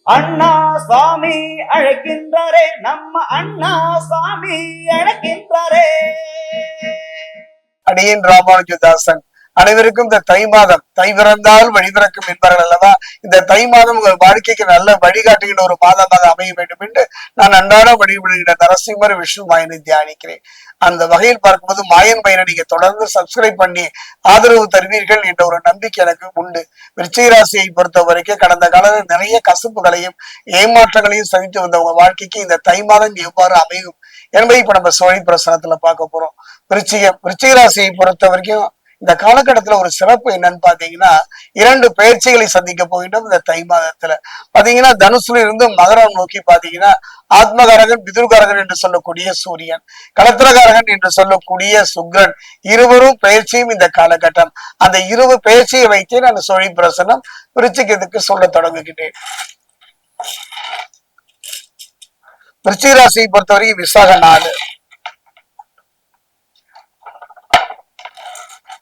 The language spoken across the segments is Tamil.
அண்ணா சுவாமி அழைக்கின்றாரே, நம்ம அண்ணா சுவாமி அழைக்கின்றாரே. அடியேன் ராமானுஜதாசன். அனைவருக்கும் இந்த தை மாதம், தை பிறந்தால் வழி பிறக்கும் என்பார்கள் அல்லவா, இந்த தை மாதம் உங்கள் வாழ்க்கைக்கு நல்ல வழிகாட்டுகின்ற ஒரு மாதமாக அமைய வேண்டும் என்று நான் அன்றாட வழிபடுகின்ற நரசிம்மர் விஷ்ணு மாயனை தியானிக்கிறேன். அந்த வகையில் பார்க்கும்போது மாயன் பையனை நீங்க தொடர்ந்து சப்ஸ்கிரைப் பண்ணி ஆதரவு தருவீர்கள் என்ற ஒரு நம்பிக்கை எனக்கு உண்டு. விருச்சிக ராசியை பொறுத்த வரைக்கும் கடந்த காலத்தில் நிறைய கசப்புகளையும் ஏமாற்றங்களையும் சந்தித்து வந்த உங்க வாழ்க்கைக்கு இந்த தை மாதம் எவ்வாறு அமையும் என்பதை இப்ப நம்ம சோழி பிரசனத்துல பார்க்க போறோம். விருச்சிக ராசியை பொறுத்த வரைக்கும் இந்த காலகட்டத்துல ஒரு சிறப்பு என்னன்னு பாத்தீங்கன்னா, 2 பயிற்சிகளை சந்திக்க போகின்றோம் இந்த தை மாதத்துல. பாத்தீங்கன்னா தனுசுல இருந்து மகரம் நோக்கி பாத்தீங்கன்னா ஆத்மகாரகன் பிதுர்காரகன் என்று சொல்லக்கூடிய சூரியன், களத்திரகாரகன் என்று சொல்லக்கூடிய சுக்ரன், இருவரும் பயிற்சியும் இந்த காலகட்டம். அந்த 2 பயிற்சியை வைத்தே நான் சோழி பிரசனம் விருச்சிகத்துக்கு சொல்ல தொடங்குகின்றேன். விருச்சிக ராசியை பொறுத்தவரைக்கும் விசாக 4,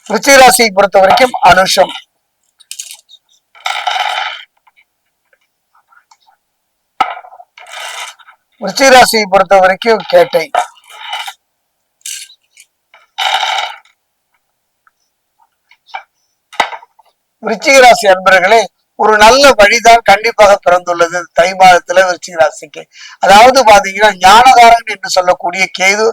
விருச்சிக ராசியை பொறுத்த வரைக்கும் அனுஷம், விருச்சிக ராசியை பொறுத்த வரைக்கும் கேட்டை, விருச்சிக ராசி அன்பர்களே, ஒரு நல்ல வழிதான் கண்டிப்பாக பிறந்துள்ளது தை மாதத்துல விருச்சிக ராசிக்கு. அதாவது பாத்தீங்கன்னா ஞானகாரன் என்று சொல்லக்கூடிய கேது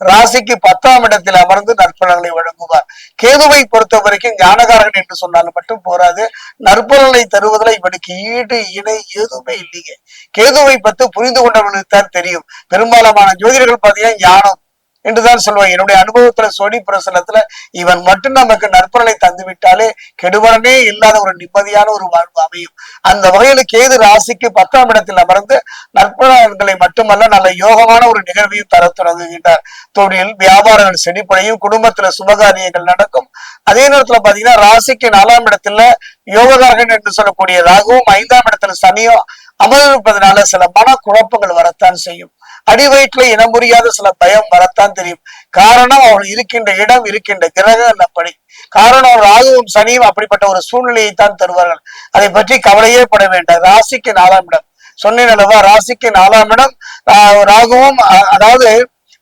ராசிக்கு 10ஆம் இடத்தில் அமர்ந்து நற்பலன்களை வழங்குவார். கேதுவை பொறுத்த வரைக்கும் ஞானகாரன் என்று சொன்னாலும் மட்டும் போராது, நற்பலனை தருவதில் இவனுக்கு ஈடு இணை எதுவுமே இல்லைங்க. கேதுவை பற்றி புரிந்து கொண்டவர்களுக்கு தான் தெரியும். பெரும்பாலான ஜோதிடர்கள் பாத்தீங்கன்னா ஞானம் என்றுதான் சொல்லுவாங்க. என்னுடைய அனுபவத்துல சோழி பிரசனத்துல இவன் மட்டும் நமக்கு நற்பலனை தந்து விட்டாலே கெடுவனே இல்லாத ஒரு நிம்மதியான ஒரு வாழ்வு அமையும். அந்த வகையில கேது ராசிக்கு 10ஆம் இடத்தில் அமர்ந்து நற்பலன்களை மட்டுமல்ல நல்ல யோகமான ஒரு நிகழ்வையும் தர தொடங்குகின்றார். தொழில் வியாபாரங்கள் செழிப்படையும், குடும்பத்துல சுபகாரியங்கள் நடக்கும். அதே நேரத்துல பாத்தீங்கன்னா ராசிக்கு 4ஆம் இடத்துல யோககாரகன் என்று சொல்லக்கூடிய ராகுவும் 5ஆம் இடத்துல சனியும் அமர்ந்திருப்பதனால சில மன குழப்பங்கள் வரத்தான் செய்யும். அடி வயிற்றுல இனம் புரியாத சில பயம் வரத்தான் தெரியும். காரணம் அவள் இருக்கின்ற இடம், இருக்கின்ற கிரகம் அப்படி. காரணம் ராகுவும் சனியும் அப்படிப்பட்ட ஒரு சூழ்நிலையை தான் தருவார்கள். அதை பற்றி கவலையே பட வேண்டாம். ராசிக்கு 4ஆம் இடம் சொன்னேன் அல்லவா, ராசிக்கு 4ஆம் இடம் ராகுவும், அதாவது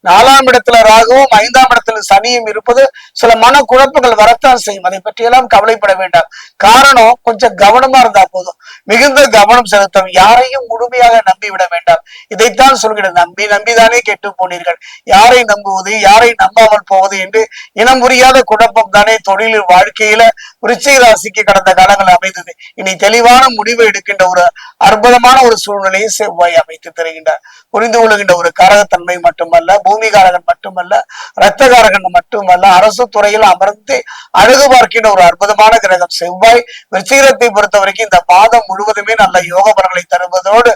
4ஆம் இடத்துல ராகுவும் 5ஆம் இடத்துல சனியும் இருப்பது சில மன குழப்பங்கள் வரத்தான் செய்யும். அதை பற்றி எல்லாம் கவலைப்பட வேண்டாம். காரணம் கொஞ்சம் கவனமா இருந்தா போதும். மிகுந்த கவனம் செலுத்தும். யாரையும் முழுமையாக நம்பி விட வேண்டாம். இதைத்தான் சொல்கிறேன், நம்பி நம்பிதானே கெட்டு போனீர்கள். யாரை நம்புவது, யாரை நம்பாமல் போவது என்று இனம் புரியாத குழப்பம் தானே தொழிலில் வாழ்க்கையில விருச்சிக ராசிக்கு கடந்த காலங்கள் அமைந்தது. இனி தெளிவான முடிவை எடுக்கின்ற ஒரு அற்புதமான ஒரு சூழ்நிலையை செவ்வாய் அமைத்து தருகின்றார். புரிந்து கொள்கின்ற ஒரு காரகத்தன்மை மட்டுமல்ல, பூமிகாரகன் மட்டுமல்ல, இரத்தகாரகன் மட்டுமல்ல, அரசு துறையில் அமர்ந்து அழகு பார்க்கின்ற ஒரு அற்புதமான கிரகம் செவ்வாய் விருச்சிகத்தை பொறுத்த வரைக்கும் இந்த மாதம் முழுவதுமே நல்ல யோக பலன்களை தருவதோடு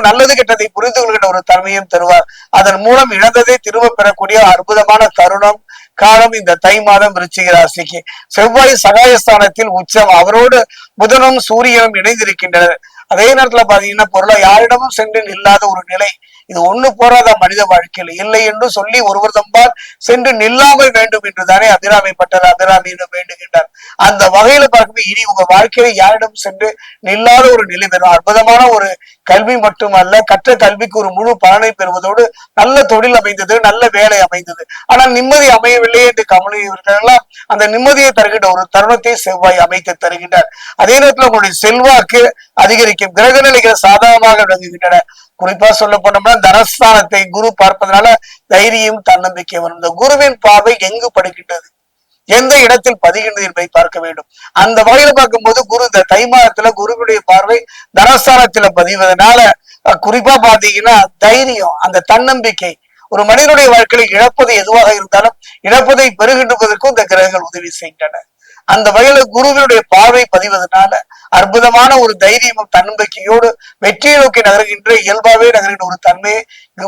நல்லது கெட்டதை புரிந்து கொள்கின்ற ஒரு தன்மையும் தருவார். அதன் மூலம் இழந்ததை திரும்ப பெறக்கூடிய அற்புதமான தருணம் காலம் இந்த தை மாதம் விருச்சிக ராசிக்கு. செவ்வாய் சகாயஸ்தானத்தில் உச்சம், அவரோடு புதனும் சூரியனும் இணைந்திருக்கின்றனர். அதே நேரத்துல பாத்தீங்கன்னா பொருளை யாரிடமும் சென்று நில்லாத ஒரு நிலை. இது ஒண்ணு போறாத மனித வாழ்க்கையில் இல்லை என்று சொல்லி ஒருவர் தம்பால் சென்று நில்லாமல் வேண்டும் என்றுதானே அபிராமி பட்டர் அபிராமி வேண்டுகின்றார். அந்த வகையில பார்க்கும்போது இனி உங்க வாழ்க்கையில யாரிடம் சென்று நில்லாத ஒரு நிலை பெறும். அற்புதமான ஒரு கல்வி மட்டுமல்ல, கற்ற கல்விக்கு ஒரு முழு பலனை பெறுவதோடு நல்ல தொழில் அமைந்தது, நல்ல வேலை அமைந்தது. ஆனால் நிம்மதி அமையவில்லை என்று கவலையவர்களெல்லாம் அந்த நிம்மதியை தருகின்ற ஒரு தருணத்தை செவ்வாய் அமைத்து தருகின்றார். அதே நேரத்தில் உங்களுடைய செல்வாக்கு அதிகரிக்கும். கிரக நிலைகள் சாதகமாக விளங்குகின்றன. குறிப்பா சொல்ல போனோம்னா தனஸ்தானத்தை குரு பார்ப்பதனால தைரியம் தன்னம்பிக்கை வரும். இந்த குருவின் பார்வை எங்கு படுகின்றது, எந்த இடத்தில் பதிகின்றது என்பதை பார்க்க வேண்டும். அந்த வகையில பார்க்கும்போது குரு இந்த தை மாதத்துல குருவுடைய பார்வை தனஸ்தானத்துல பதிவதனால குறிப்பா பாத்தீங்கன்னா தைரியம், அந்த தன்னம்பிக்கை, ஒரு மனிதனுடைய வாழ்க்கையில இழப்பது எதுவாக இருந்தாலும் இழப்பதை பெறுகின்றதற்கும் இந்த கிரகங்கள் உதவி செய்கின்றன. அந்த வகையில குருவினுடைய பார்வை பதிவதனால அற்புதமான ஒரு தைரியமும் தன்னம்பிக்கையோடு வெற்றியை நோக்கி நகர்கின்ற இயல்பாவே நகர்கின்ற ஒரு தன்மையை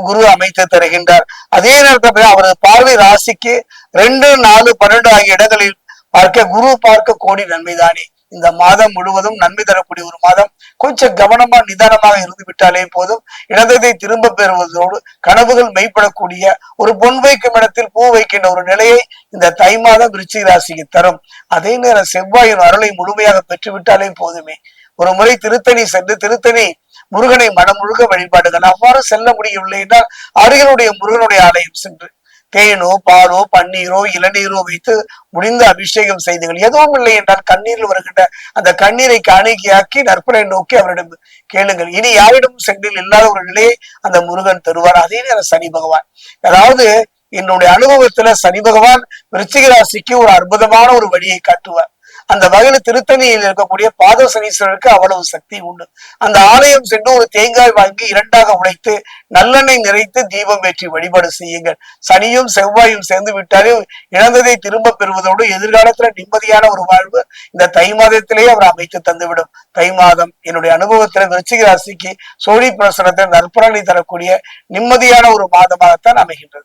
குரு அமைத்து தருகின்றார். அதே நேரத்தில் அவரது பார்வை ராசிக்கு 2, 4, 12 ஆகிய இடங்களில் பார்க்க குரு பார்க்க கோடி நன்மைதானே. இந்த மாதம் முழுவதும் நன்மை தரக்கூடிய ஒரு மாதம். கொஞ்சம் கவனமா நிதானமாக இருந்து விட்டாலே போதும். இழந்ததை திரும்ப பெறுவதோடு கனவுகள் மெய்ப்படக்கூடிய ஒரு பொன் வைக்கும் இடத்தில் பூ வைக்கின்ற ஒரு நிலையை இந்த தை மாதம் விருச்சிக ராசிக்கு தரும். அதே நேரம் செவ்வாயின் அருளை முழுமையாக பெற்றுவிட்டாலே போதுமே. ஒரு முறை திருத்தணி சென்று திருத்தணி முருகனை மனமுழுக வழிபாடுகள். அவ்வாறு செல்ல முடியவில்லை என்றால் அருகிலுடைய முருகனுடைய ஆலயம் சென்று தேனோ பாலோ பன்னீரோ இளநீரோ வைத்து முடிந்த அபிஷேகம் செய்துகள். எதுவும் இல்லை என்றால் கண்ணீரில் வருகின்ற அந்த கண்ணீரை காணிக்கையாக்கி நற்பனை நோக்கி அவரிடம் கேளுங்கள். இனி யாரிடம் சென்றில் இல்லாத ஒரு நிலையை அந்த முருகன் தருவார். அதே நேரம் சனி பகவான், அதாவது என்னுடைய அனுபவத்துல சனி பகவான் விருச்சிக ராசிக்கு ஒரு அற்புதமான ஒரு வழியை காட்டுவார். அந்த வகையில திருத்தணியில் இருக்கக்கூடிய பாத சனீஸ்வரருக்கு அவ்வளவு சக்தி உண்டு. அந்த ஆலயம் சென்று ஒரு தேங்காய் வாங்கி இரண்டாக உடைத்து நல்லெண்ணெய் நிறைத்து தீபம் ஏற்றி வழிபாடு செய்யுங்கள். சனியும் செவ்வாயும் சேர்ந்து விட்டாலே இழந்ததை திரும்ப பெறுவதோடு எதிர்காலத்துல நிம்மதியான ஒரு வாழ்வு இந்த தை மாதத்திலேயே அவர் அமைத்து தந்துவிடும். தை மாதம் என்னுடைய அனுபவத்துல விருச்சிக ராசிக்கு சோழி பிரசனத்தை நற்பலனை தரக்கூடிய நிம்மதியான ஒரு மாதமாகத்தான் அமைகின்றது.